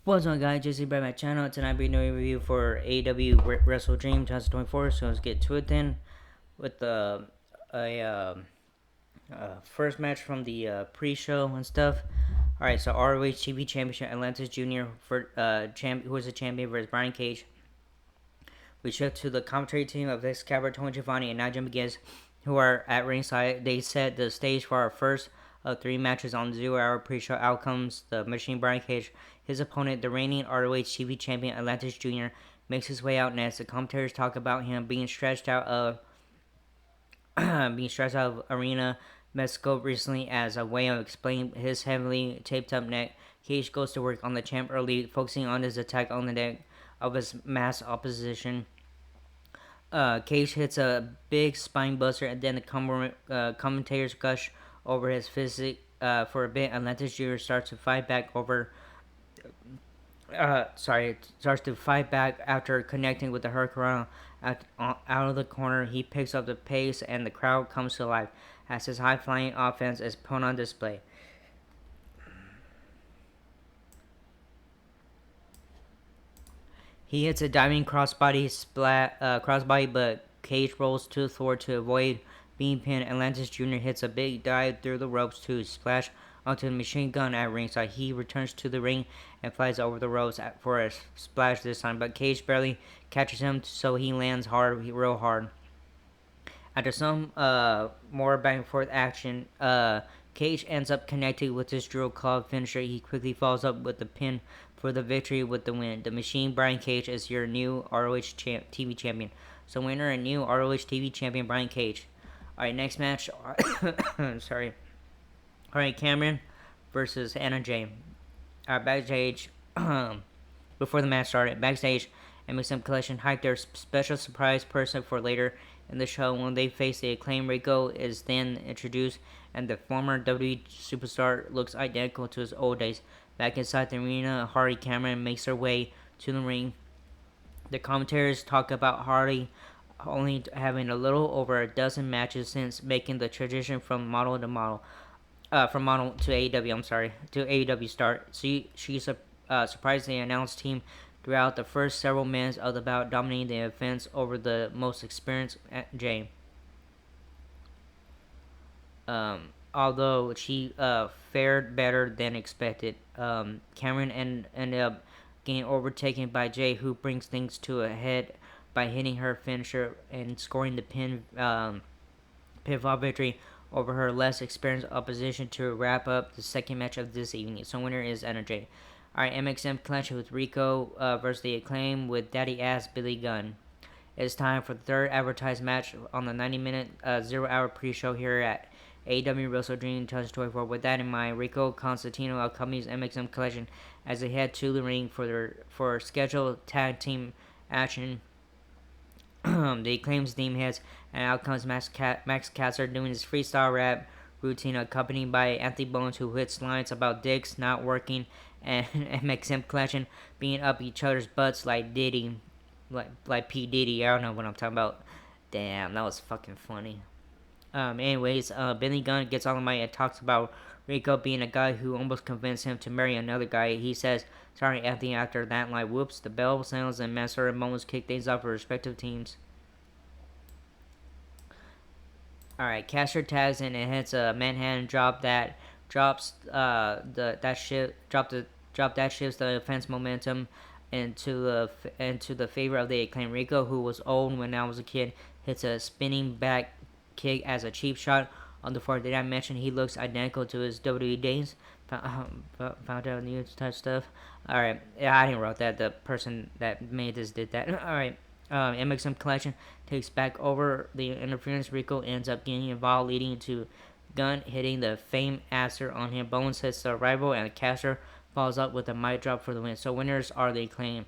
What's up, guys? Jesse by my channel. Tonight I'll be doing a review for Aew Wrestledream 2024. So let's get to it then with a first match from the pre-show and stuff. All right, so ROH TV Championship Atlantis Jr. for who was the champion versus Brian Cage. We shift to the commentary team of Excalibur, Tony Giovanni, and Nigel McGuinness, who are at ringside. They set the stage for our first of three matches on the 0 hour pre-show outcomes. The Machine Brian Cage, his opponent, the reigning ROH TV champion Atlantis Jr., makes his way out next. The commentators talk about him being stretched out of Arena Mexico recently as a way of explaining his heavily taped up neck. Cage goes to work on the champ early, focusing on his attack on the neck of his mass opposition. Cage hits a big spine buster, and then the commentators gush over his physique for a bit. Atlantis Jr. starts to fight back after connecting with the Hurricane out of the corner. He picks up the pace, and the crowd comes to life as his high-flying offense is put on display. He hits a diving crossbody, but Cage rolls too forward to avoid being pinned. Atlantis Jr. hits a big dive through the ropes to splash onto the machine gun at ringside. He returns to the ring and flies over the ropes for a splash this time, but Cage barely catches him, so he lands real hard. After some more back and forth action, Cage ends up connecting with his drill club finisher. He quickly follows up with the pin for the victory with the win. The Machine Brian Cage is your new ROH TV champion. So winner and new ROH TV champion Brian Cage. Alright, next match. Sorry. Alright, Cameron versus Anna Jay. Backstage, before the match started, backstage, MXM Collection hyped their special surprise person for later in the show. When they face the Acclaimed, Rico is then introduced, and the former WWE superstar looks identical to his old days. Back inside the arena, Hardy Cameron makes her way to the ring. The commentators talk about Hardy only having a little over a dozen matches since making the transition from model to AEW. To AEW start. She surprised the announced team throughout the first several minutes of the bout, dominating the offense over the most experienced Jay. Although she fared better than expected, Cameron ended up getting overtaken by Jay, who brings things to a head by hitting her finisher and scoring the pinfall victory over her less experienced opposition to wrap up the second match of this evening. So winner is Anna Jay. Alright, MXM clash with Rico versus the Acclaim with Daddy Ass Billy Gunn. It's time for the third advertised match on the 90-minute 0 hour pre-show here at AEW Wrestledream 2024. With that in mind, Rico Constantino accompanies MXM Collection as they head to the ring for scheduled tag team action. The Acclaim's theme hits, and out comes Max Caster doing his freestyle rap routine, accompanied by Anthony Bones, who hits lines about dicks not working and MXM Collection being up each other's butts like Diddy, like P Diddy. I don't know what I'm talking about. Damn, that was fucking funny. Anyways, Billy Gunn gets on the mic and talks about Rico being a guy who almost convinced him to marry another guy. He says, "Sorry, Anthony." After that, like, whoops, the bell sounds and Master and Bones kick things off for respective teams. Alright, Caster tags in and hits a Manhattan drop that shifts the offense momentum into the favor of the Acclaimed. Rico, who was old when I was a kid, hits a spinning back kick as a cheap shot on the floor. Did I mention he looks identical to his WWE days? Found out new type stuff. Alright, yeah, I didn't wrote that. The person that made this did that. Alright. MXM Collection takes back over the interference. Rico ends up getting involved, leading to Gunn hitting the famed Aster on him. Bones hits the rival, and Caster follows up with a mic drop for the win. So winners are the Acclaim.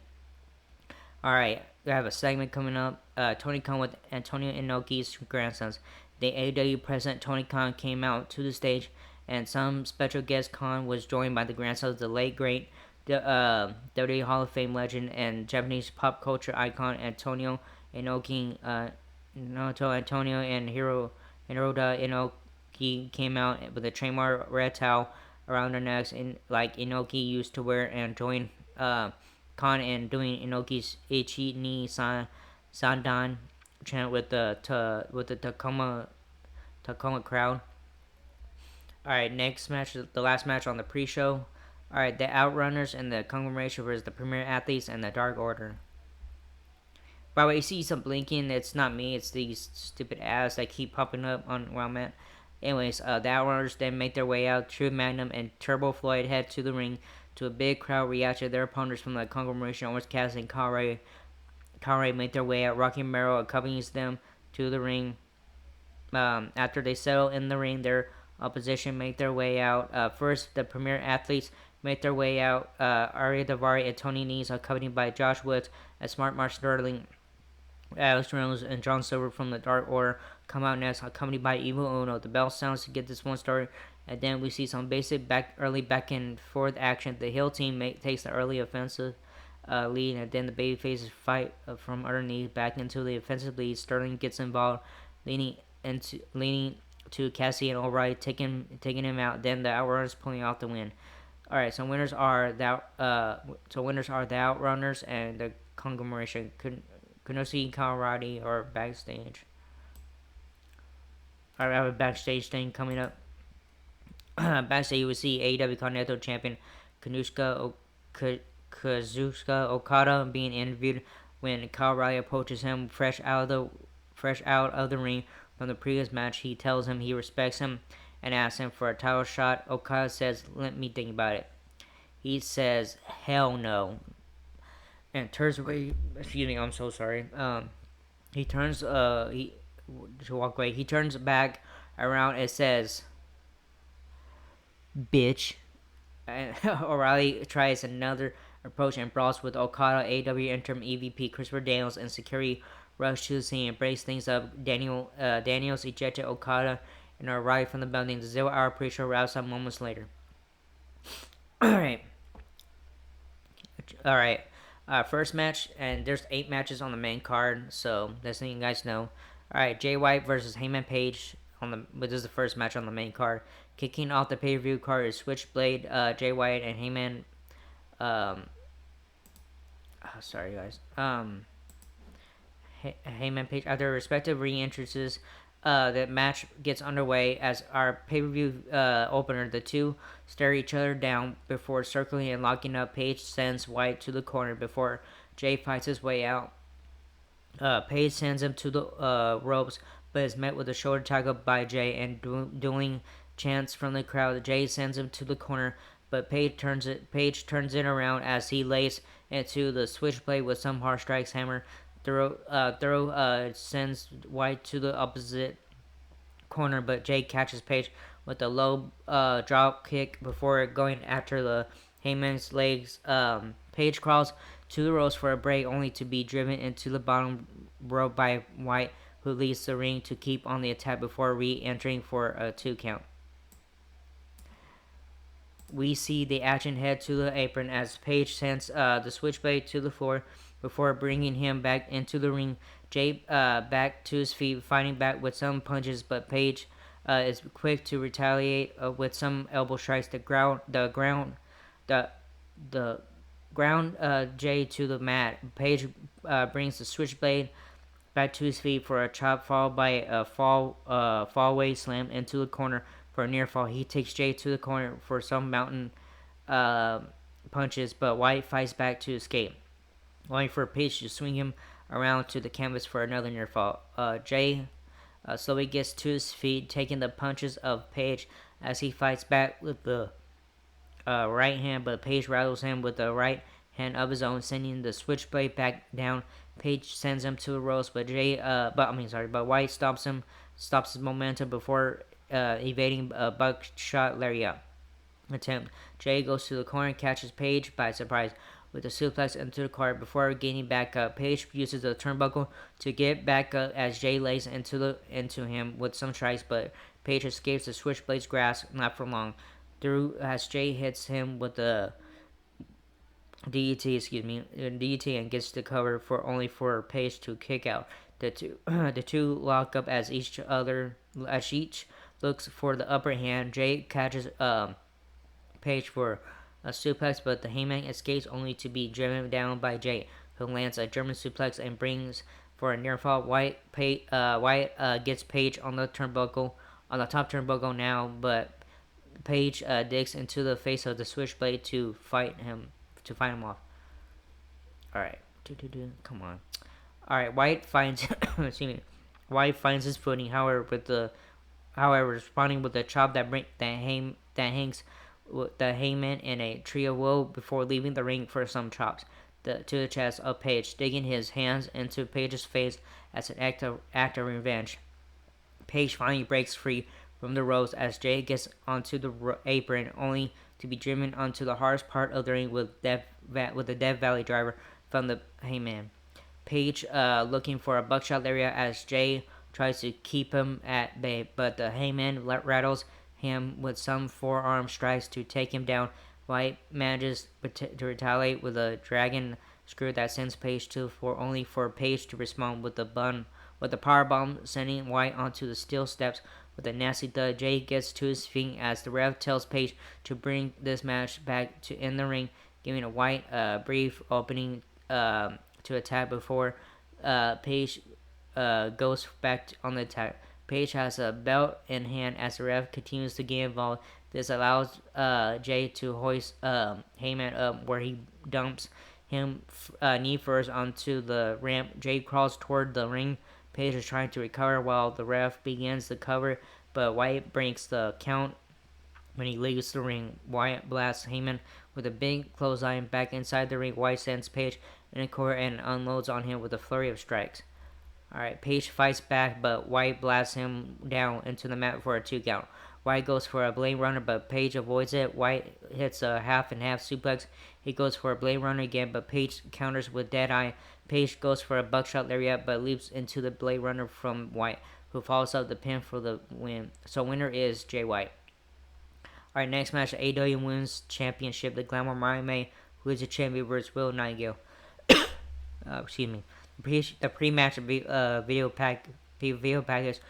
Alright, we have a segment coming up. Tony Khan with Antonio Inoki's grandsons. The AEW president Tony Khan came out to the stage, and some special guest Khan was joined by the grandsons of the late great WWE Hall of Fame legend and Japanese pop culture icon Antonio Inoki. Antonio and Hiroda Inoki came out with a trademark red towel around their necks, like Inoki used to wear, and joined Khan and doing Inoki's Ichi ni Sandan chant with the Tacoma crowd. All right, next match, the last match on the pre-show. All right, the Outrunners and the Conglomeration versus the Premier Athletes and the Dark Order. By the way, you see some blinking. It's not me. It's these stupid ads that keep popping up on where I'm at. Anyways, the Outrunners then make their way out. True Magnum and Turbo Floyd head to the ring to a big crowd reaction. Their opponents from the Conglomeration, Orange Cassidy and Conrad make their way out. Rocky Romero accompanies them to the ring. After they settle in the ring, their opposition make their way out. First, the Premier Athletes make their way out. Arya Davari and Tony Nese, accompanied by Josh Woods and Smart Mark Sterling, Alex Reynolds, and John Silver from the Dark Order come out next, accompanied by Evil Uno. The bell sounds to get this one started, and then we see some basic early back and forth action. The heel team takes the early offensive lead, and then the babyfaces fight from underneath back into the offensive lead. Sterling gets involved, leaning to Cassie and O'Reilly, taking him out. Then the Outrunners pulling out the win. All right, so winners are the Outrunners and the Conglomeration. Kunosi Kawarashi or backstage. All right, I have a backstage thing coming up. Backstage, you will see AEW Continental Champion Kazuchika Okada being interviewed when Kyle O'Reilly approaches him fresh out of the ring from the previous match. He tells him he respects him and asks him for a title shot. Okada says, "Let me think about it." He says, "Hell no," and turns away. Excuse me, I'm so sorry. He turns to walk away. He turns back around and says, "Bitch." And O'Reilly tries another approach and brawls with Okada. AEW interim EVP Christopher Daniels and security rush to the scene and breaks things up. Daniels ejected Okada and O'Reilly from the building. The 0 hour pre-show wraps up moments later. Alright. First match, and there's 8 matches on the main card, so that's something you guys know. Alright, Jay White versus Heyman Page but this is the first match on the main card. Kicking off the pay-per-view card is Switchblade, Jay White, and Heyman. Sorry guys. Heyman Page, after respective re-entrances, the match gets underway. As our pay-per-view opener, the two stare each other down before circling and locking up. Page sends White to the corner before Jay fights his way out. Page sends him to the ropes, but is met with a shoulder tackle by Jay and dueling chants from the crowd. Jay sends him to the corner, but Page turns it around as he lays into the switchblade with some hard strikes hammer. Thorough sends White to the opposite corner, but Jay catches Page with a low drop kick before going after the Heyman's legs. Page crawls to the ropes for a break, only to be driven into the bottom rope by White, who leaves the ring to keep on the attack before re-entering for a 2 count. We see the action head to the apron as Page sends the switchblade to the floor before bringing him back into the ring. Jay back to his feet, fighting back with some punches, but Page is quick to retaliate with some elbow strikes. The ground Jay to the mat. Page brings the switchblade back to his feet for a chop, followed by a fallaway slam into the corner for a near fall. He takes Jay to the corner for some mountain punches, but White fights back to escape, only for Page to swing him around to the canvas for another near fall. Jay slowly gets to his feet, taking the punches of Page as he fights back with the right hand, but Page rattles him with the right hand of his own, sending the switchblade back down. Page sends him to the ropes, but White stops his momentum before evading a buckshot lariat attempt. Jay goes to the corner and catches Page by surprise with a suplex into the card before getting back up. Page uses the turnbuckle to get back up as Jay lays into him with some strikes, but Page escapes the switchblade's grasp, not for long. Through as Jay hits him with the DDT and gets the cover for Page to kick out. The two lock up as each looks for the upper hand. Jay catches Page for a suplex, but the Heyman escapes only to be driven down by Jay, who lands a German suplex and brings for a near fall. White gets Page on the turnbuckle, on the top turnbuckle now, but Page digs into the face of the Switchblade to fight him off. All right, come on. All right, White finds excuse me. White finds his footing, however responding with a chop that hangs the Heyman in a tree of woe before leaving the ring for some chops to the chest of Page, digging his hands into Page's face as an act of revenge. Page finally breaks free from the ropes as Jay gets onto the apron, only to be driven onto the hardest part of the ring with the Death Valley driver from the Heyman. Page looking for a buckshot lariat as Jay tries to keep him at bay, but the Heyman rattles him with some forearm strikes to take him down. White manages to retaliate with a dragon screw that sends Page to the floor, only for Page to respond with the power bomb, sending White onto the steel steps with a nasty thud. Jay gets to his feet as the ref tells Page to bring this match back to in the ring, giving a White brief opening to attack before Page goes back on the attack. Page has a belt in hand as the ref continues to get involved. This allows Jay to hoist Heyman up, where he dumps him knee first onto the ramp. Jay crawls toward the ring. Page is trying to recover while the ref begins the cover, but White breaks the count when he leaves the ring. White blasts Heyman with a big clothesline back inside the ring. White sends Page in the corner and unloads on him with a flurry of strikes. Alright, Page fights back, but White blasts him down into the mat for a 2 count. White goes for a Blade Runner, but Page avoids it. White hits a half and half suplex. He goes for a Blade Runner again, but Page counters with Deadeye. Page goes for a buckshot lariat, but leaps into the Blade Runner from White, who follows up the pin for the win. So winner is Jay White. Alright, next match, AEW Women's Championship. The Glamour May, who is the champion, versus Will Nightingale. Excuse me. The pre-match video package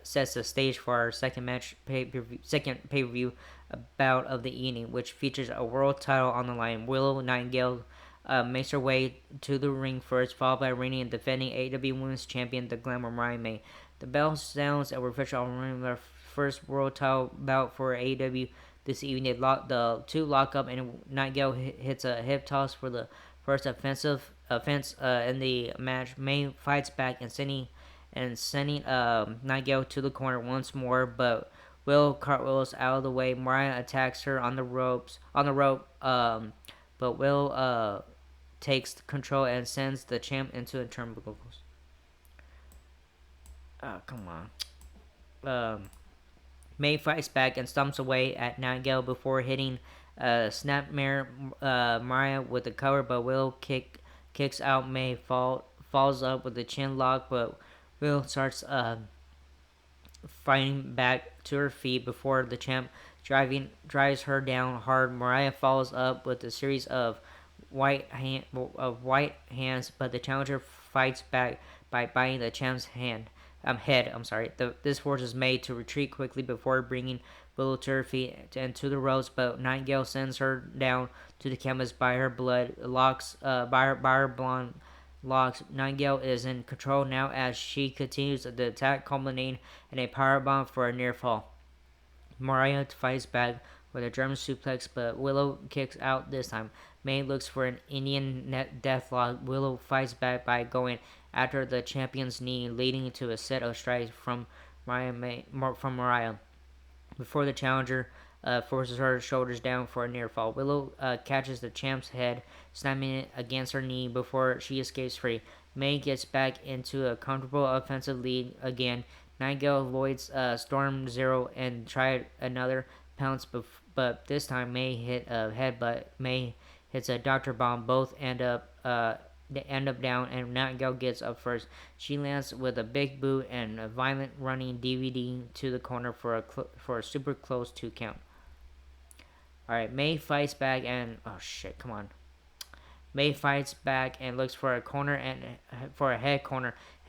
sets the stage for our second pay-per-view bout of the evening, which features a world title on the line. Willow Nightingale makes her way to the ring first, followed by reigning and defending AEW Women's Champion, the Glamour May. The bell sounds and we're official on their first world title bout for AEW this evening. The two lock up and Nightingale hits a hip toss for the first offense in the match. May fights back and sending Nightingale to the corner once more, but Will cartwheels out of the way. Mariah attacks her on the rope, but Will takes control and sends the champ into the turnbuckles. Come on. May fights back and stomps away at Nightingale before hitting Snapmare Mariah with a cover, but Will kicks out May, falls up with a chin lock, but Will starts fighting back to her feet before the champ drives her down hard. Mariah follows up with a series of white hands, but the challenger fights back by biting the champ's head. This forces May to retreat quickly before bringing Willow to her feet and to the ropes, but Nightingale sends her down to the canvas by her blonde locks. Nightingale is in control now as she continues the attack, culminating in a powerbomb for a near fall. Mariah fights back with a German suplex, but Willow kicks out this time. May looks for an Indian deathlock. Willow fights back by going after the champion's knee, leading to a set of strikes from Mariah. Before the challenger forces her shoulders down for a near fall. Willow catches the champ's head, snapping it against her knee before she escapes free. May gets back into a comfortable offensive lead again. Nightingale avoids Storm Zero and tried another pounce, but this time May hit a headbutt. May hits a Dr. Bomb. Both end up down, and Nightingale gets up first. She lands with a big boot and a violent running DVD to the corner for a super close 2 count. Alright, May fights back and May fights back and looks for a corner and for a head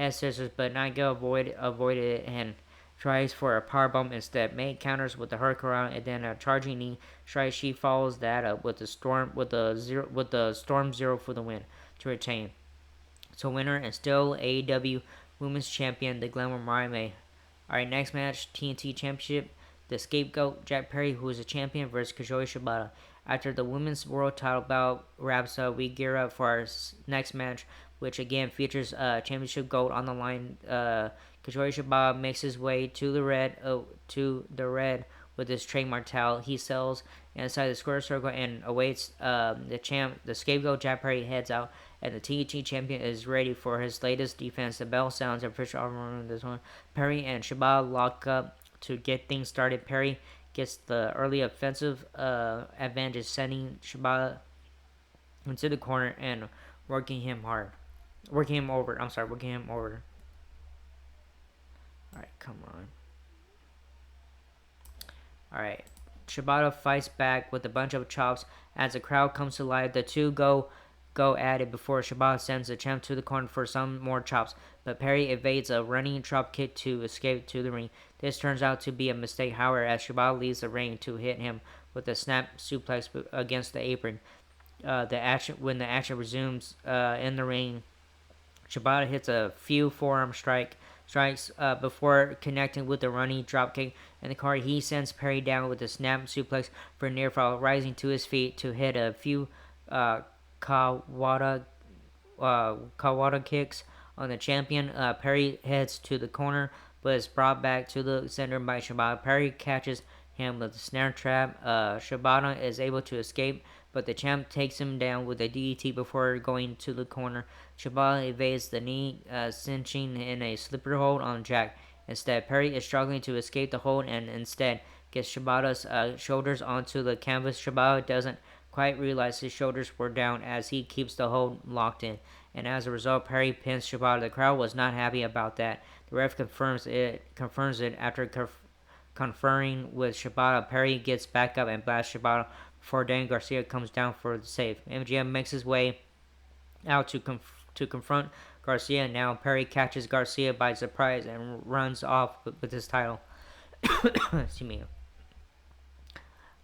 scissors, but Nightingale avoided it, and tries for a powerbomb instead. May counters with the hurricane and then a charging knee strike. She follows that up with the storm zero for the win to retain. So winner and still AEW Women's Champion, the Glamour Mariah May. Alright, next match, TNT Championship. The scapegoat, Jack Perry, who is a champion, versus Kazuya Shibata. After the women's world title bout wraps up, we gear up for our next match, which again features championship gold on the line. Kazuya Shibata makes his way to the red with his trademark towel. He sells inside the square circle and awaits the champ. The scapegoat, Jack Perry, heads out, and the TNT champion is ready for his latest defense. The bell sounds. Official armor this one. Perry and Shibata lock up to get things started. Perry gets the early offensive advantage, sending Shibata into the corner and working him over. Alright, come on. Alright. Shibata fights back with a bunch of chops. As the crowd comes to life, the two go at it before Shibata sends the champ to the corner for some more chops, but Perry evades a running drop kick to escape to the ring. This turns out to be a mistake, however, as Shibata leaves the ring to hit him with a snap suplex against the apron. When the action resumes in the ring, Shibata hits a few forearm strikes before connecting with the running dropkick in the corner. He sends Perry down with a snap suplex for near fall, rising to his feet to hit a few Kawada kicks on the champion. Perry heads to the corner, but is brought back to the center by Shibata. Perry catches him with a snare trap. Shibata is able to escape, but the champ takes him down with a DDT before going to the corner. Shibata evades the knee, cinching in a slippery hold on Jack. Instead, Perry is struggling to escape the hold and instead gets Shibata's shoulders onto the canvas. Shibata doesn't quite realize his shoulders were down as he keeps the hold locked in, and as a result, Perry pins Shibata. The crowd was not happy about that. The ref confirms it after conferring with Shibata. Perry gets back up and blasts Shibata before Danny Garcia comes down for the save. MGM makes his way out to confront Garcia. Now Perry catches Garcia by surprise and runs off with his title. Excuse me.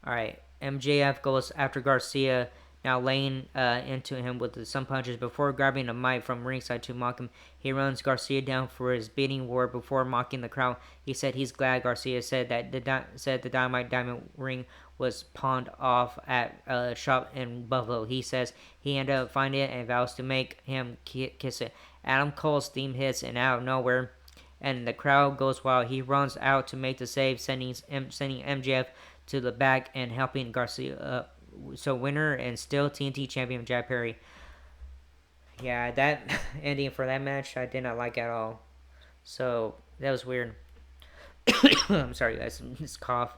Alright, MJF goes after Garcia, now laying into him with some punches before grabbing a mic from ringside to mock him. He runs Garcia down for his bidding war before mocking the crowd. He said he's glad Garcia said that the Dynamite Diamond ring was pawned off at a shop in Buffalo. He says he ended up finding it and vows to make him kiss it. Adam Cole's theme hits and out of nowhere, and the crowd goes wild. He runs out to make the save, sending MJF to the back and helping Garcia up. So winner and still TNT champion Jack Perry. Yeah, that ending for that match I did not like at all. So that was weird. I'm sorry guys, this cough.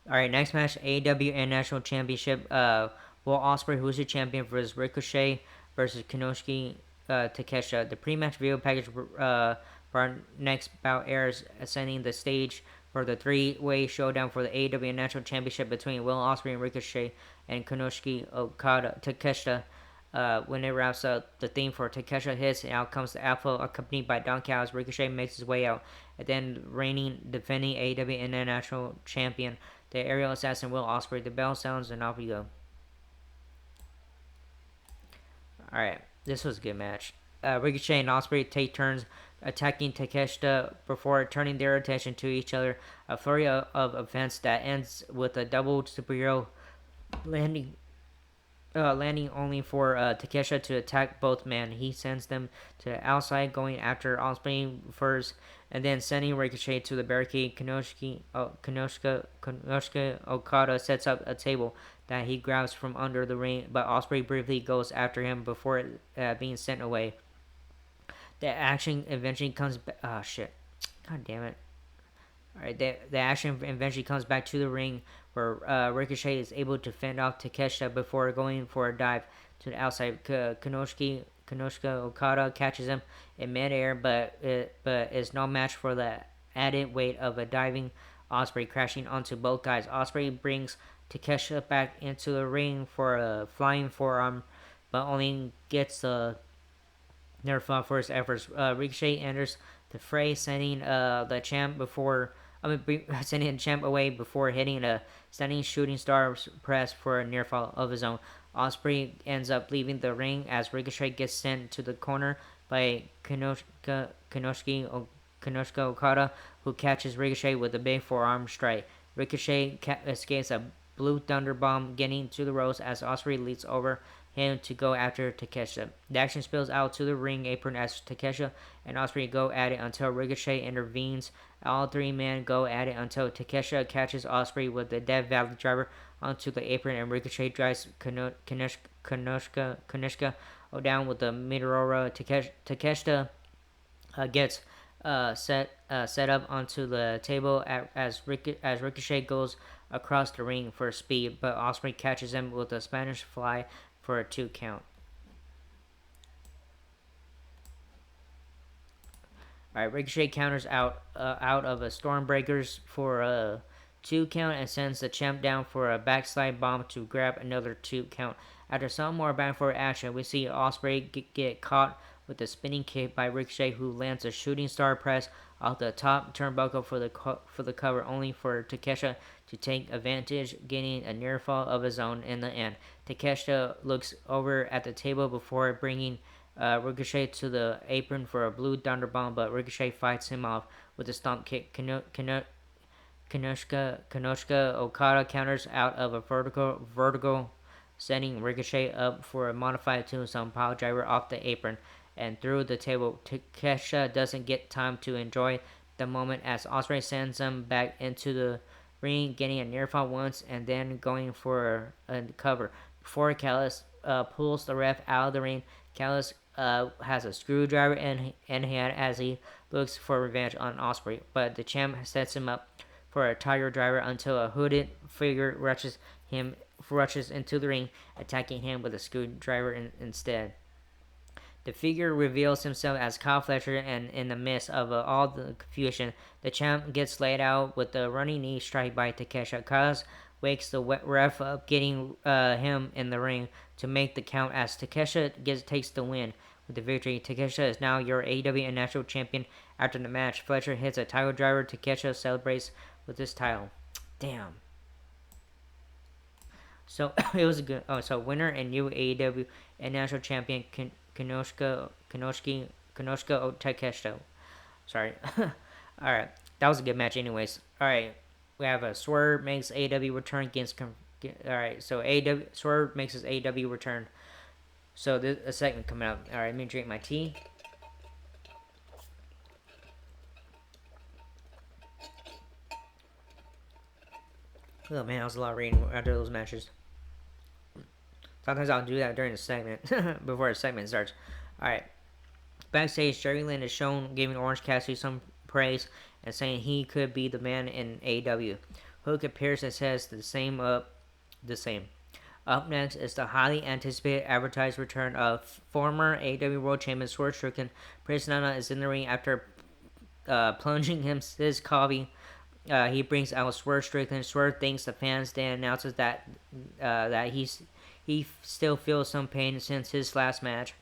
Alright, next match, AEW International Championship. Will Ospreay, who's the champion, versus Ricochet versus Kinoshiki Takeshita. The pre-match video package for our next bout airs, ascending the stage for the three-way showdown for the AEW National Championship between Will Ospreay and Ricochet and Konosuke Takeshita. When it wraps up, the theme for Takeshita hits, and out comes the Alpha, accompanied by Don Callis. Ricochet makes his way out, and then reigning, defending AEW International Champion, the aerial assassin Will Ospreay. The bell sounds, and off we go. Alright, this was a good match. Ricochet and Ospreay take turns attacking Takeshita before turning their attention to each other. A flurry of events that ends with a double superhero landing only for Takeshita to attack both men. He sends them to the outside, going after Ospreay first, and then sending Ricochet to the barricade. Konosuke Okada sets up a table that he grabs from under the ring, but Ospreay briefly goes after him before being sent away. The action eventually comes back. Oh, shit. God damn it. Alright, the action eventually comes back to the ring where Ricochet is able to fend off Takeshita before going for a dive to the outside. Konosuke Okada catches him in midair, but is no match for the added weight of a diving Ospreay, crashing onto both guys. Ospreay brings Takeshita back into the ring for a flying forearm, but only gets nerf for his efforts. Ricochet enters the fray, sending the champ before. Sending the champ away before hitting a stunning shooting star press for a near fall of his own. Osprey ends up leaving the ring as Ricochet gets sent to the corner by Kanoshka Okada, who catches Ricochet with a big forearm strike. Ricochet escapes a blue thunder bomb, getting to the ropes as Osprey leads over him to go after Takeshita. The action spills out to the ring apron as Takeshita and Osprey go at it until Ricochet intervenes. All three men go at it until Takeshita catches Osprey with the Death Valley driver onto the apron, and Ricochet drives Kanishka down with the Midorora. Takeshita gets set up onto the table as Ricochet goes across the ring for speed, but Osprey catches him with a Spanish fly for a 2 count. Alright, Ricochet counters out of a Stormbreakers for a 2 count and sends the champ down for a backslide bomb to grab another 2 count. After some more back and forth action, we see Osprey get caught with a spinning kick by Ricochet, who lands a shooting star press off the top turnbuckle for the cover, only for Takeshita to take advantage, getting a near fall of his own in the end. Takeshita looks over at the table before bringing Ricochet to the apron for a blue thunder bomb, but Ricochet fights him off with a stomp kick. Kanoshka Okada counters out of a vertical, setting Ricochet up for a modified tombstone pile driver off the apron and through the table. Takeshita doesn't get time to enjoy the moment as Osprey sends him back into the ring, getting a near fall once and then going for a cover. Before Callis pulls the ref out of the ring, Callis has a screwdriver in hand as he looks for revenge on Osprey, but the champ sets him up for a tiger driver until a hooded figure rushes into the ring, attacking him with a screwdriver instead. The figure reveals himself as Kyle Fletcher, and in the midst of all the confusion, the champ gets laid out with a running knee strike by Takeshita. Kyle wakes the ref up, getting him in the ring to make the count as Takeshita takes the win with the victory. Takeshita is now your AEW National Champion. After the match, Fletcher hits a title driver. Takeshita celebrates with his title. Damn. So it was a good. Oh, so winner and new AEW and National Champion Kanoshka Takeshita. Sorry. All right, that was a good match, anyways. All right, we have a Swerve makes AEW return against. All right, so AEW Swerve makes his AEW return. So this a segment coming up. All right, let me drink my tea. Oh man, that was a lot of reading after those matches. Sometimes I'll do that during the segment, before the segment starts. Alright. Backstage, Jerry Lynn is shown giving Orange Cassidy some praise and saying he could be the man in AEW. Hook appears and says the same. Up next is the highly anticipated advertised return of former AEW World Champion Swerve Strickland. Prince Nana is in the ring after plunging his coffee. He brings out Swerve Strickland. Swerve thanks the fans, then announces that he still feels some pain since his last match.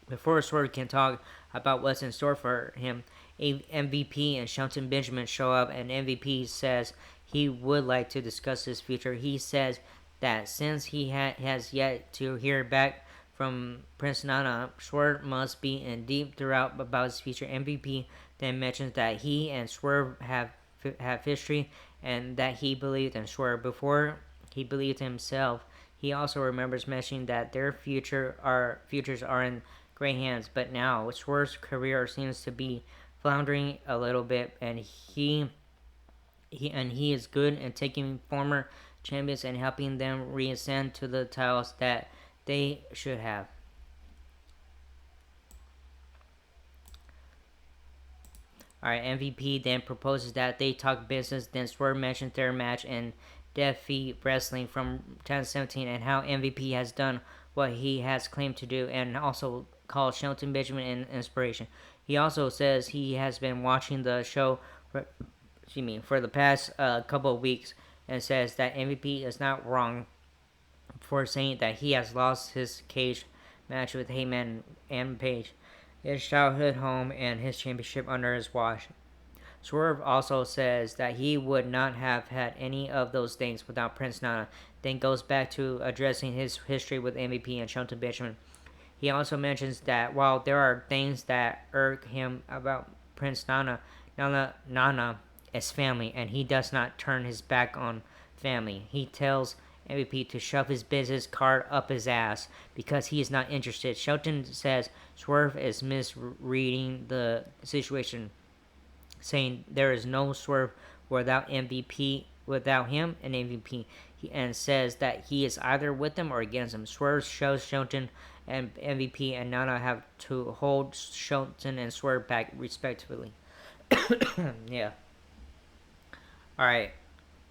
Before Swerve can talk about what's in store for him, MVP and Shelton Benjamin show up, and MVP says he would like to discuss his future. He says that since he has yet to hear back from Prince Nana, Swerve must be in deep thought about his future. MVP then mentions that he and Swerve have history and that he believed in Swerve before he believed himself. He also remembers mentioning that their futures are in great hands, but now Swerve's career seems to be floundering a little bit, and he is good at taking former champions and helping them reascend to the titles that they should have. Alright, MVP then proposes that they talk business. Then Swerve mentions their match in Defeat Wrestling from 2017 and how MVP has done what he has claimed to do, and also calls Shelton Benjamin an inspiration. He also says he has been watching the show for the past couple of weeks, and says that MVP is not wrong for saying that he has lost his cage match with Heyman and Page. his childhood home, and his championship under his watch. Swerve also says that he would not have had any of those things without Prince Nana, then goes back to addressing his history with MVP and Shelton Benjamin. He also mentions that while there are things that irk him about Prince Nana is family, and he does not turn his back on family. He tells MVP to shove his business card up his ass because he is not interested. Shelton says Swerve is misreading the situation, saying there is no Swerve without MVP, without him and MVP, and says that he is either with them or against them. Swerve shows Shelton and MVP and Nana have to hold Shelton and Swerve back respectively. Yeah. All right.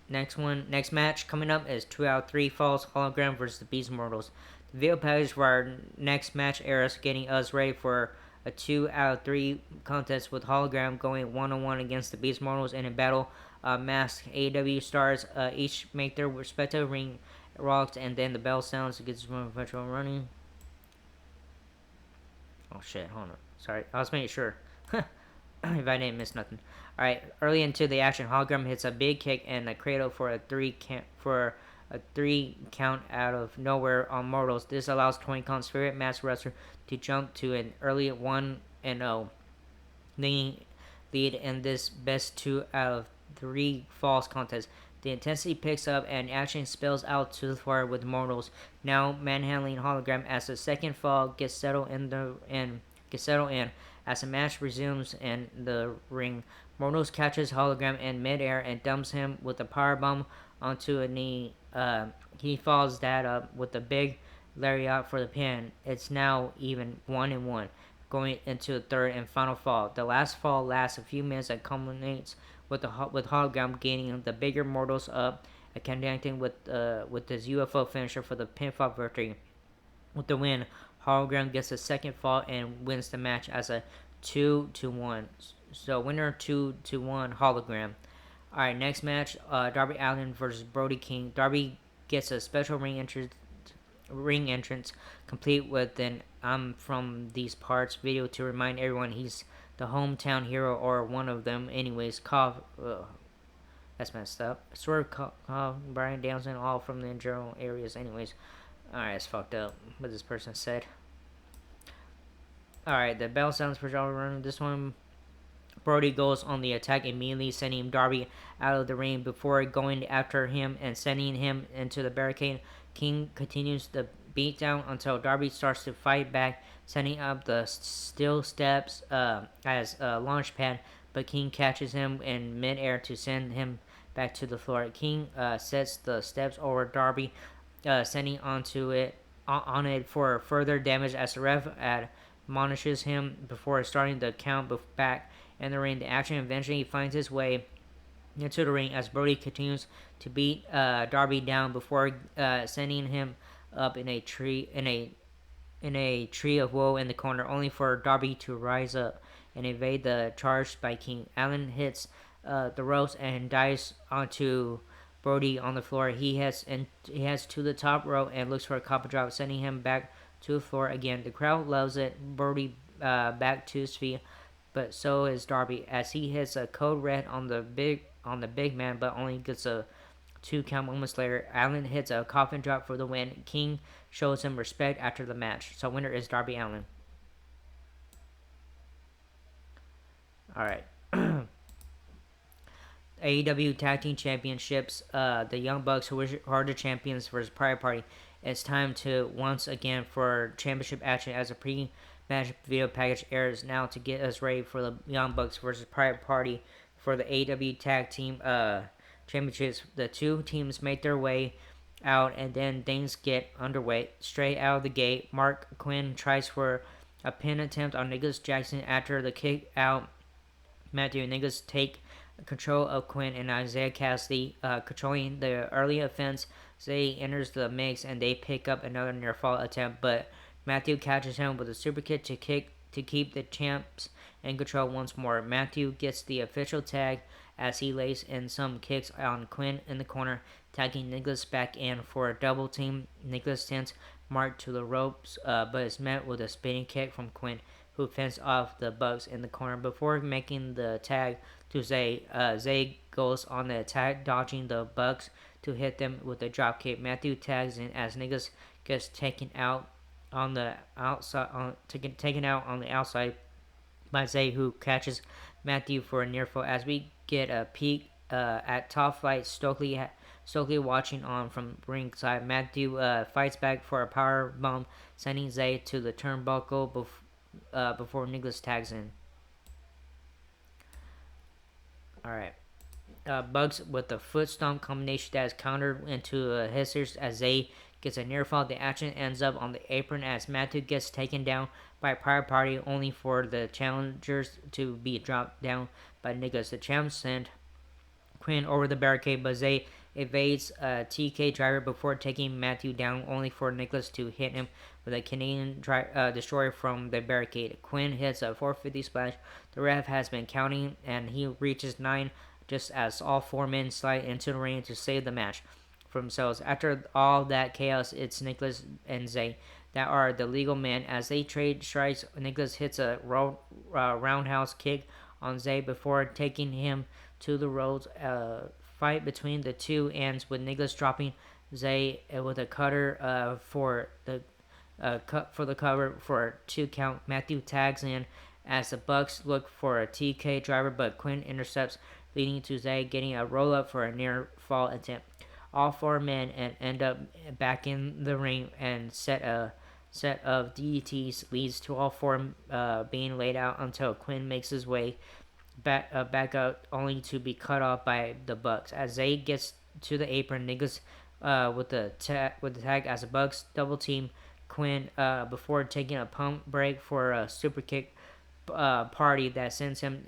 Next match coming up is 2 out of 3 Falls Hologram versus the Beast Mortals. The video package for our next match airs, getting us ready for a 2 out of 3 contest with Hologram going 1-on-1 against the Beast Mortals in a battle. Masked AEW stars each make their respective ring rocks, and then the bell sounds. It gets virtual running. Oh shit, hold on. Sorry, I was making sure. If I didn't miss nothing. Alright, early into the action, Hologram hits a big kick and a cradle for a three count out of nowhere on Mortals. This allows Tony Khan's favorite masked wrestler to jump to an early 1-0 lead in this best 2 out of 3 falls contest. The intensity picks up and action spills out to the floor with Mortals now manhandling Hologram as the second fall gets settled in. As the match resumes in the ring, Mortals catches Hologram in midair and dumps him with a powerbomb onto a knee. He follows that up with a big lariat for the pin. It's now even 1-1, going into the third and final fall. The last fall lasts a few minutes and culminates with Hologram gaining the bigger Mortals up and connecting with his UFO finisher for the pinfall victory. With the win, Hologram gets a second fall and wins the match as a 2-1. So winner 2-1 Hologram. Alright, next match, Darby Allin versus Brody King. Darby gets a special ring entrance complete with an "I'm from these parts" video to remind everyone he's the hometown hero, or one of them anyways. That's messed up. Swerve, Brian Danielson, all from the general areas anyways. Alright, it's fucked up what this person said. Alright, the bell sounds for Darby running. This one, Brody goes on the attack immediately, sending Darby out of the ring before going after him and sending him into the barricade. King continues the beatdown until Darby starts to fight back, setting up the steel steps as a launch pad, but King catches him in midair to send him back to the floor. King sets the steps over Darby, sending on it for further damage as the ref admonishes him before starting the count back in the ring. The action eventually finds its way into the ring as Brody continues to beat Darby down before sending him up in a tree of woe in the corner, only for Darby to rise up and evade the charge by King. Allin hits the ropes and dives onto Brody on the floor. He heads to the top rope and looks for a copper drop, sending him back to the floor again. The crowd loves it. Brody back to his feet, but so is Darby as he hits a code red on the big man, but only gets a 2 count. Moments later, Allin hits a coffin drop for the win. King shows him respect after the match. So winner is Darby Allin. Alright. AEW Tag Team Championships. The Young Bucks, who are the champions, versus Private Party. It's time to once again for championship action as a pre-match video package airs now to get us ready for the Young Bucks versus Private Party for the AEW Tag Team Championships. The two teams make their way out and then things get underway. Straight out of the gate, Mark Quinn tries for a pin attempt on Nicholas Jackson. After the kick out, Matthew and Nicholas take control of Quinn and Isaiah Cassidy, controlling the early offense. Zay enters the mix and they pick up another near fall attempt, but Matthew catches him with a super kick to keep the champs in control once more. Matthew gets the official tag as he lays in some kicks on Quinn in the corner, tagging Nicholas back in for a double team. Nicholas sends Mark to the ropes, but is met with a spinning kick from Quinn. who fends off the Bucks in the corner before making the tag to Zay. Zay goes on the attack, dodging the Bucks to hit them with a dropkick. Matthew tags in as Niggas gets taken out on the outside, taken out on the outside by Zay, who catches Matthew for a near fall. As we get a peek at Top Flight, Stokely watching on from ringside. Matthew fights back for a power bomb, sending Zay to the turnbuckle before Nicholas tags in. All right. Bugs with a foot stomp combination that is countered into Hissers as Zay gets a near fall. The action ends up on the apron as Matthew gets taken down by Private Party, only for the challengers to be dropped down by Nicholas. The champs send Quinn over the barricade, but Zay evades a TK driver before taking Matthew down, only for Nicholas to hit him with a Canadian destroyer from the barricade. Quinn hits a 450 splash. The ref has been counting, and he reaches 9 just as all 4 men slide into the ring to save the match for themselves. After all that chaos, it's Nicholas and Zay that are the legal men. As they trade strikes, Nicholas hits a roundhouse kick on Zay before taking him to the ropes. Fight between the two ends with Nicholas dropping Zay with a cutter for the cover for a 2 count. Matthew tags in as the Bucks look for a TK driver, but Quinn intercepts, leading to Zay getting a roll up for a near fall attempt. All 4 men end up back in the ring, and set of DDTs leads to all 4 being laid out until Quinn makes his way back up, only to be cut off by the Bucks. As Zay gets to the apron, Nicholas with the tag as the Bucks double team Quinn before taking a pump break for a super kick party that sends him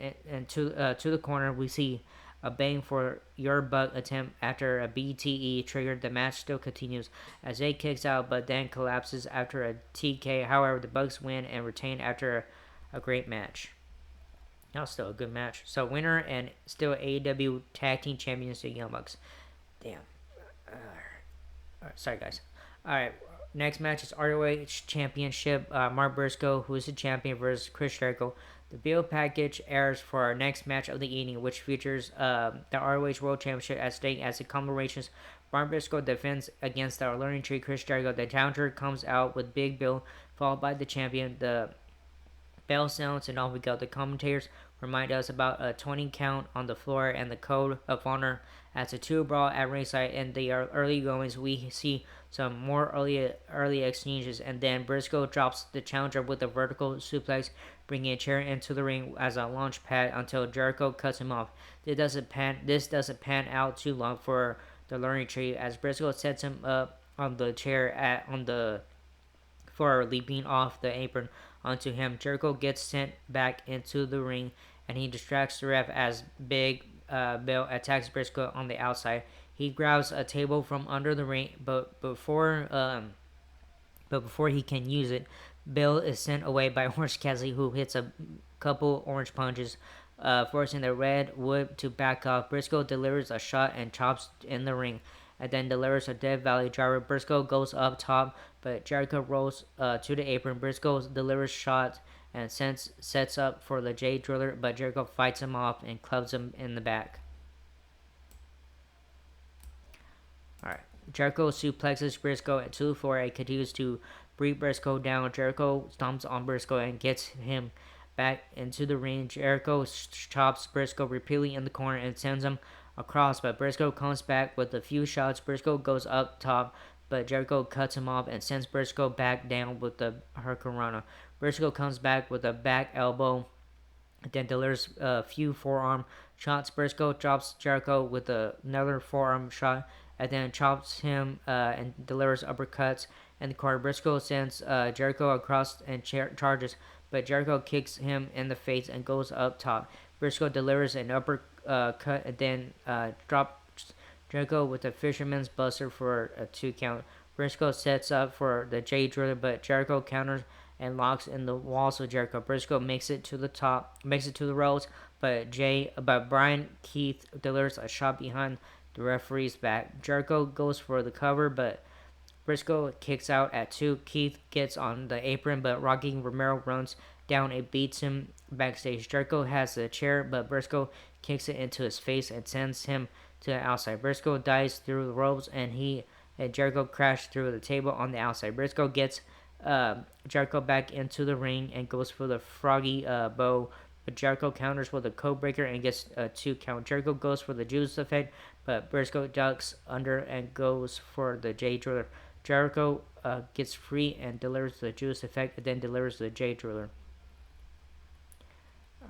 to the corner. We see a bang for your buck attempt after a BTE triggered. The match still continues as Zay kicks out, but then collapses after a TK. However, the Bucks win and retain after a great match. That was still a good match. So winner and still AEW Tag Team Champions, the Young Bucks. Damn. Alright, sorry guys. Alright, next match is ROH Championship. Mark Briscoe, who is the champion, versus Chris Jericho. The bill package airs for our next match of the evening, which features the ROH World Championship at stake as the commemorations. Mark Briscoe defends against our learning tree, Chris Jericho. The challenger comes out with Big Bill, followed by the champion. The bell sounds and off we go. The commentators remind us about a 20 count on the floor and the code of honor as a 2 brawl at ringside. In the early goings, we see some more early exchanges, and then Briscoe drops the challenger with a vertical suplex, bringing a chair into the ring as a launch pad until Jericho cuts him off. This doesn't pan out too long for the learning tree as Briscoe sets him up on the chair for leaping off the apron onto him. Jericho gets sent back into the ring, and he distracts the ref as Big Bill attacks Briscoe on the outside. He grabs a table from under the ring, but before he can use it, Bill is sent away by Orange Cassidy, who hits a couple orange punches, forcing the Red Wood to back off. Briscoe delivers a shot and chops in the ring, and then delivers a Death Valley driver. Briscoe goes up top, but Jericho rolls to the apron. Briscoe delivers shots and sets up for the Jay Driller, but Jericho fights him off and clubs him in the back. Alright. Jericho suplexes Briscoe to the floor and continues to break Briscoe down. Jericho stomps on Briscoe and gets him back into the ring. Jericho chops Briscoe repeatedly in the corner and sends him across, but Briscoe comes back with a few shots. Briscoe goes up top, but Jericho cuts him off and sends Briscoe back down with the Hurricanrana. Briscoe comes back with a back elbow, then delivers a few forearm shots. Briscoe drops Jericho with another forearm shot, and then chops him and delivers uppercuts in the corner. Briscoe sends Jericho across and charges, but Jericho kicks him in the face and goes up top. Briscoe delivers an uppercut and then drops Jericho with a Fisherman's Buster for a 2 count. Briscoe sets up for the Jay Driller, but Jericho counters and locks in the walls of Jericho. Briscoe makes it to the ropes, but Brian Keith delivers a shot behind the referee's back. Jericho goes for the cover, but Briscoe kicks out at 2. Keith gets on the apron, but Rocky Romero runs down and beats him backstage. Jericho has the chair, but Briscoe kicks it into his face and sends him to the outside. Briscoe dives through the ropes, and Jericho crashes through the table on the outside. Briscoe gets Jericho back into the ring and goes for the froggy bow, but Jericho counters with a code breaker and gets a 2 count. Jericho goes for the Judas effect, but Briscoe ducks under and goes for the J Driller. Jericho gets free and delivers the Judas effect, and then delivers the J Driller.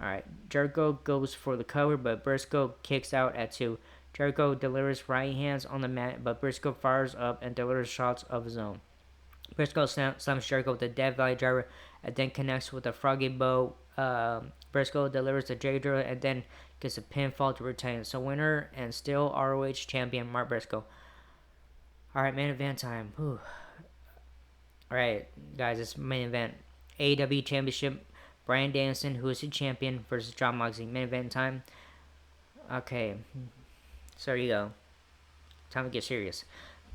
Alright, Jericho goes for the cover, but Briscoe kicks out at 2. Jericho delivers right hands on the mat, but Briscoe fires up and delivers shots of his own. Briscoe slams Jericho with the Death Valley Driver and then connects with a Froggy Bow. Briscoe delivers the J Driller and then gets a pinfall to retain. So winner and still ROH champion Mark Briscoe. Alright, main event time. Whew. Alright, guys, it's main event. AEW Championship. Bryan Danielson, who is the champion, versus Jon Moxley. Main event time. Okay, so there you go. Time to get serious.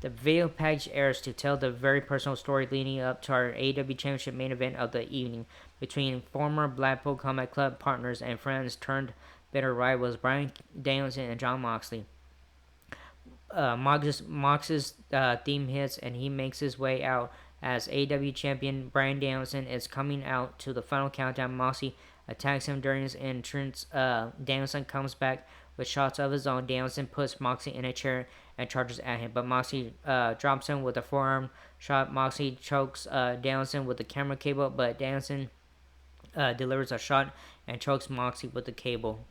The video package airs to tell the very personal story leading up to our AEW Championship main event of the evening between former Blackpool Combat Club partners and friends turned bitter rivals Bryan Danielson and Jon Moxley. Mox's theme hits and he makes his way out as AEW champion. Bryan Danielson is coming out to the final countdown. Moxley attacks him during his entrance. Danielson comes back with shots of his own. Danielson puts Moxley in a chair and charges at him, but Moxley drops him with a forearm shot. Moxley chokes Danielson with the camera cable, but Danielson delivers a shot and chokes Moxley with the cable.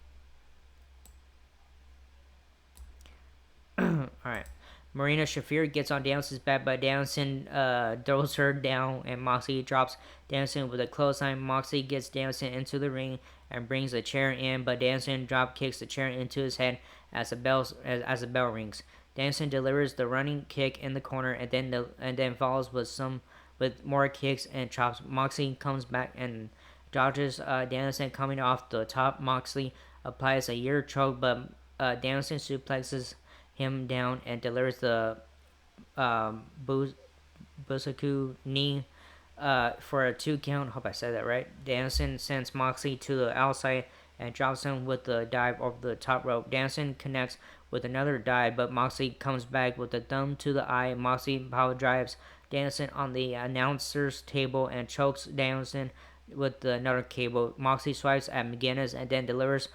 Alright. Marina Shafir gets on Danielson's back, but Danielson throws her down, and Moxley drops Danielson with a clothesline. Moxley gets Danielson into the ring and brings a chair in, but Danielson drop kicks the chair into his head as the bell rings. Danielson delivers the running kick in the corner, and then follows with more kicks and chops. Moxley comes back and dodges Danielson coming off the top. Moxley applies a ear choke, but Danielson suplexes him down and delivers the Busaku knee for a 2 count. Hope I said that right. Danielson sends Moxley to the outside and drops him with the dive over the top rope. Danielson connects with another dive, but Moxley comes back with a thumb to the eye. Moxley power drives Danielson on the announcer's table and chokes Danielson with another cable. Moxley swipes at McGinnis and then delivers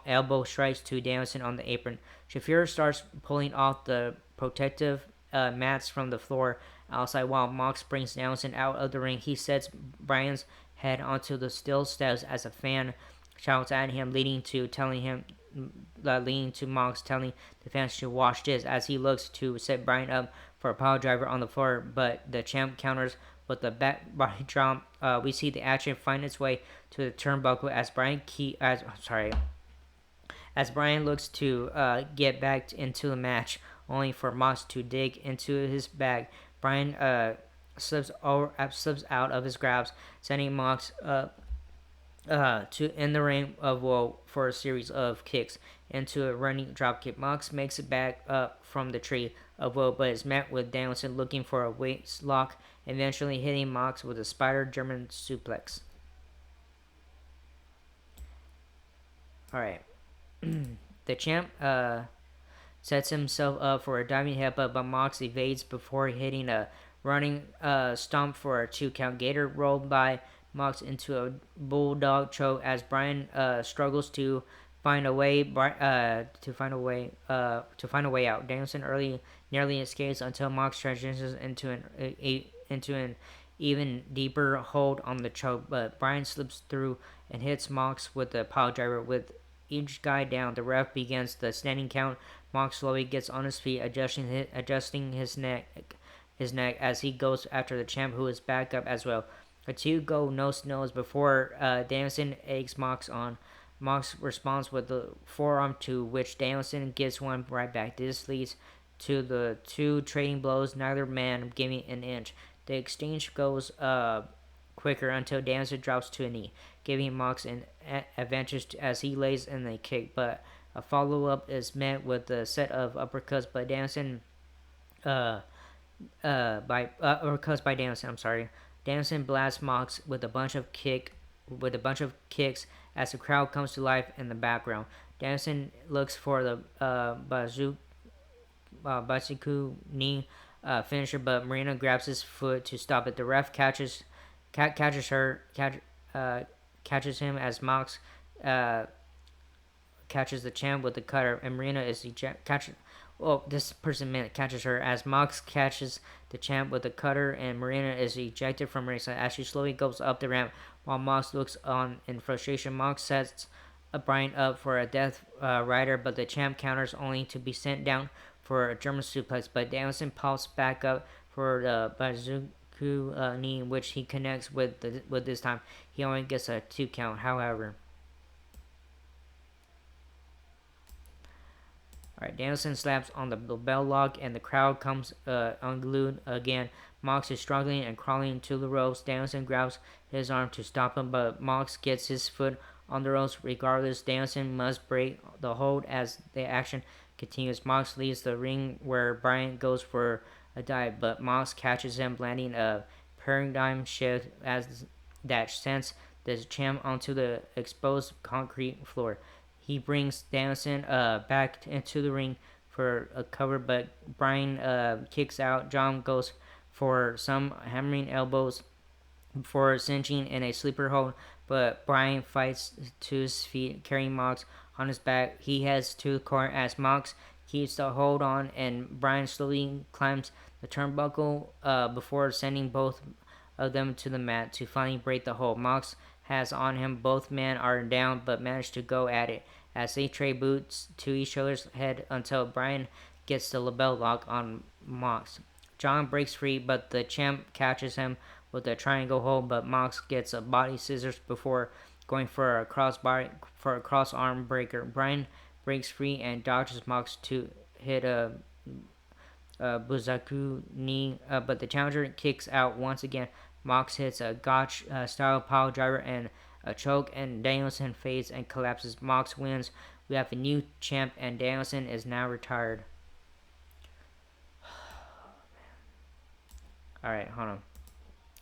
elbow strikes to Danielson on the apron. Shafir starts pulling off the protective mats from the floor outside while Mox brings Danielson out of the ring. He sets Bryan's head onto the steel steps as a fan shouts at him, leading to Mox telling the fans to watch this as he looks to set Bryan up for a power driver on the floor, but the champ counters with the back body drop. We see the action find its way to the turnbuckle as Bryan looks to get back into the match, only for Mox to dig into his bag. Bryan slips out of his grabs, sending Mox to in the ring of woe for a series of kicks into a running dropkick. Mox makes it back up from the tree of woe, but is met with Danielson looking for a waist lock, eventually hitting Mox with a spider German suplex. Alright. The champ sets himself up for a diving headbutt, but Mox evades before hitting a running stomp for a 2 count. Gator rolled by Mox into a bulldog choke as Bryan struggles to find a way out. Danielson nearly escapes until Mox transitions into an even deeper hold on the choke, but Bryan slips through and hits Mox with the pile driver. With each guy down, the ref begins the standing count. Mox slowly gets on his feet, adjusting his neck as he goes after the champ, who is back up as well. A 2 go nose before Danielson eggs Mox on. Mox responds with the forearm, to which Danielson gives one right back. This leads to the 2 trading blows, neither man giving an inch. The exchange goes quicker until Danielson drops to a knee, giving Mox an advantage as he lays in the kick, but a follow-up is met with a set of uppercuts by Danielson. Uppercuts by Danielson. Danielson blasts Mox with a bunch of kick with a bunch of kicks as the crowd comes to life in the background. Danielson looks for the Baziku knee finisher, but Marina grabs his foot to stop it. The ref uh, catches him as Mox uh, catches the champ with the cutter, and Marina is catch. Well, this person meant catches her as Mox catches the champ with the cutter, and Marina is ejected from ringside as she slowly goes up the ramp while Mox looks on in frustration. Mox sets Bryan up for a death rider, but the champ counters only to be sent down for a German suplex. But Danielson pops back up for the Bazooka knee, which he connects with this time. He only gets a 2 count, however. Alright, Danielson slaps on the bell lock and the crowd comes unglued again. Mox is struggling and crawling to the ropes. Danielson grabs his arm to stop him, but Mox gets his foot on the ropes. Regardless, Danielson must break the hold as the action continues. Mox leaves the ring where Bryan goes for a dive, but Mox catches him, landing a paradigm shift as that sends the champ onto the exposed concrete floor. He brings Danielson back into the ring for a cover, but Bryan kicks out. John goes for some hammering elbows before cinching in a sleeper hold, but Bryan fights to his feet, carrying Mox on his back. He heads to the corner as Mox keeps the hold on, and Bryan slowly climbs the turnbuckle before sending both of them to the mat to finally break the hold. Mox has on him. Both men are down, but manage to go at it as they trade boots to each other's head until Bryan gets the label lock on Mox. John breaks free, but the champ catches him with a triangle hold, but Mox gets a body scissors before going for a cross arm breaker. Bryan breaks free and dodges Mox to hit a Buzaku knee, but the challenger kicks out once again. Mox hits a Gotch style pile driver and a choke, and Danielson fades and collapses. Mox wins. We have a new champ, and Danielson is now retired. Alright, hold on.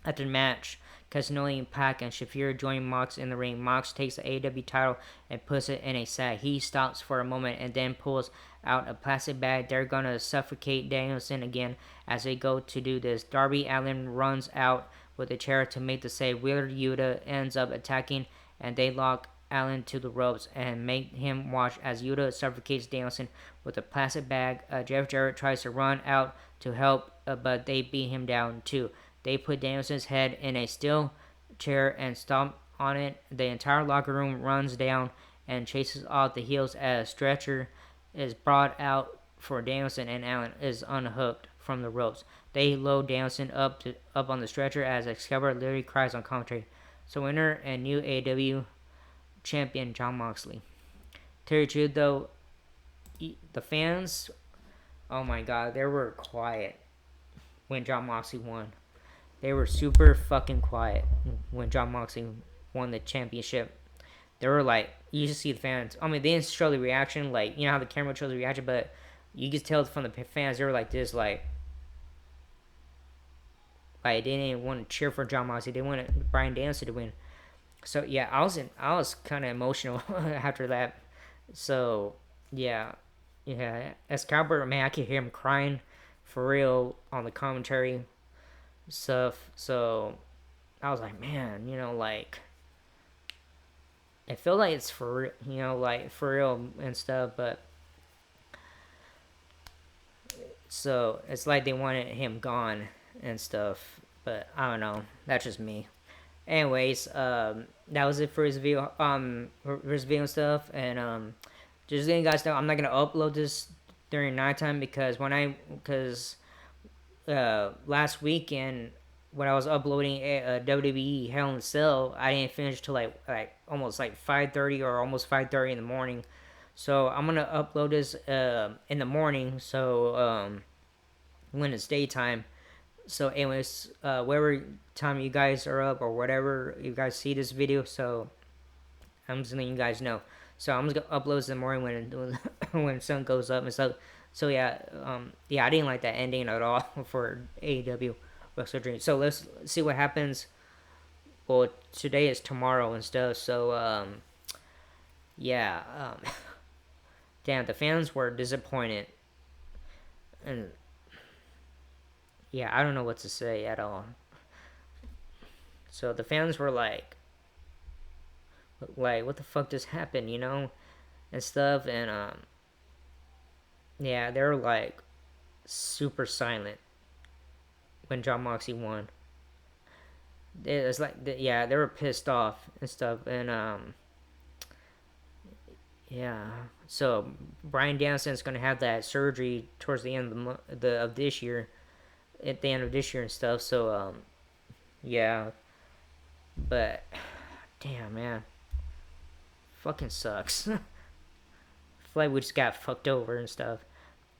After the match, Casanoli, Pac, and Shafir join Mox in the ring. Mox takes the AEW title and puts it in a sack. He stops for a moment and then pulls out a plastic bag. They're gonna suffocate Danielson again as they go to do this. Darby Allin runs out with a chair to make the save. Wheeler Yuta ends up attacking, and they lock Allin to the ropes and make him watch as Yuta suffocates Danielson with a plastic bag. Jeff Jarrett tries to run out to help, but they beat him down too. They put Danielson's head in a steel chair and stomp on it. The entire locker room runs down and chases off the heels as a stretcher is brought out for Danielson, and Allin is unhooked from the ropes. They load Danielson up on the stretcher as Excalibur literally cries on commentary. So winner and new AEW champion Jon Moxley. Terry True, though, the fans, oh my god, they were quiet when Jon Moxley won. They were super fucking quiet when Jon Moxley won the championship. They were like, you just see the fans. I mean, they didn't show the reaction, like, you know how the camera shows the reaction, but you could tell from the fans, they were like this, like they didn't want to cheer for Jon Moxley. They wanted Bryan Danielson to win. So yeah, I was kind of emotional after that. So yeah, Excalibur, man, I could hear him crying for real on the commentary stuff. So I was like, man, like I feel like it's for real, like for real and stuff. But so it's like they wanted him gone and stuff. But I don't know. That's just me. Anyways, that was it for his video. For his video and stuff. And just letting you guys know, I'm not gonna upload this during nighttime because last weekend when I was uploading a WWE Hell in a Cell, I didn't finish till like almost like 5:30 or almost 5:30 in the morning. So I'm gonna upload this in the morning. So when it's daytime. So anyways, whatever time you guys are up or whatever you guys see this video, so I'm just letting you guys know. So I'm just gonna upload this in the morning when the sun goes up and stuff. So yeah, I didn't like that ending at all for AEW Wrestledream. So let's see what happens well, today is tomorrow and stuff. So yeah, damn, the fans were disappointed, and yeah, I don't know what to say at all. So the fans were like, what the fuck just happened, and stuff, and yeah, they were like super silent when John Moxley won. It was like, yeah, they were pissed off and stuff, and yeah. So Brian Danson's gonna have that surgery towards the end of of this year, at the end of this year and stuff. So yeah, but damn man, fucking sucks. Like we just got fucked over and stuff.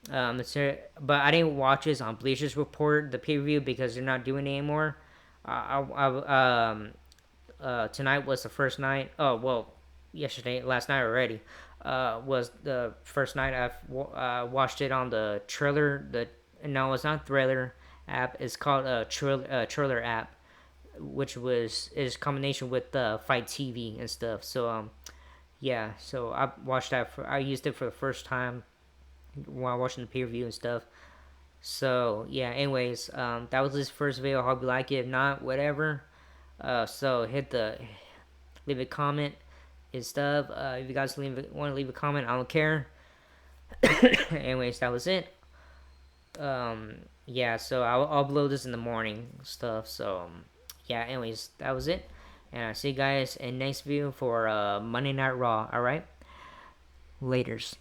But I didn't watch this on Bleachers Report, the pay per view, because they're not doing it anymore. Tonight was the first night. Oh well, last night already, was the first night I've watched it on the Trailer. No, it's not Thriller app. It's called Trailer app, which is combination with Fight TV and stuff. So yeah, so I used it for the first time while watching the pay per view and stuff. So yeah, anyways, that was his first video. I hope you like it. If not, whatever. So leave a comment and stuff. If you guys want to leave a comment, I don't care. Anyways, that was it. Yeah, so I'll upload this in the morning stuff. So yeah, anyways, that was it. And I'll see you guys in next video for Monday Night Raw. Alright? Laters.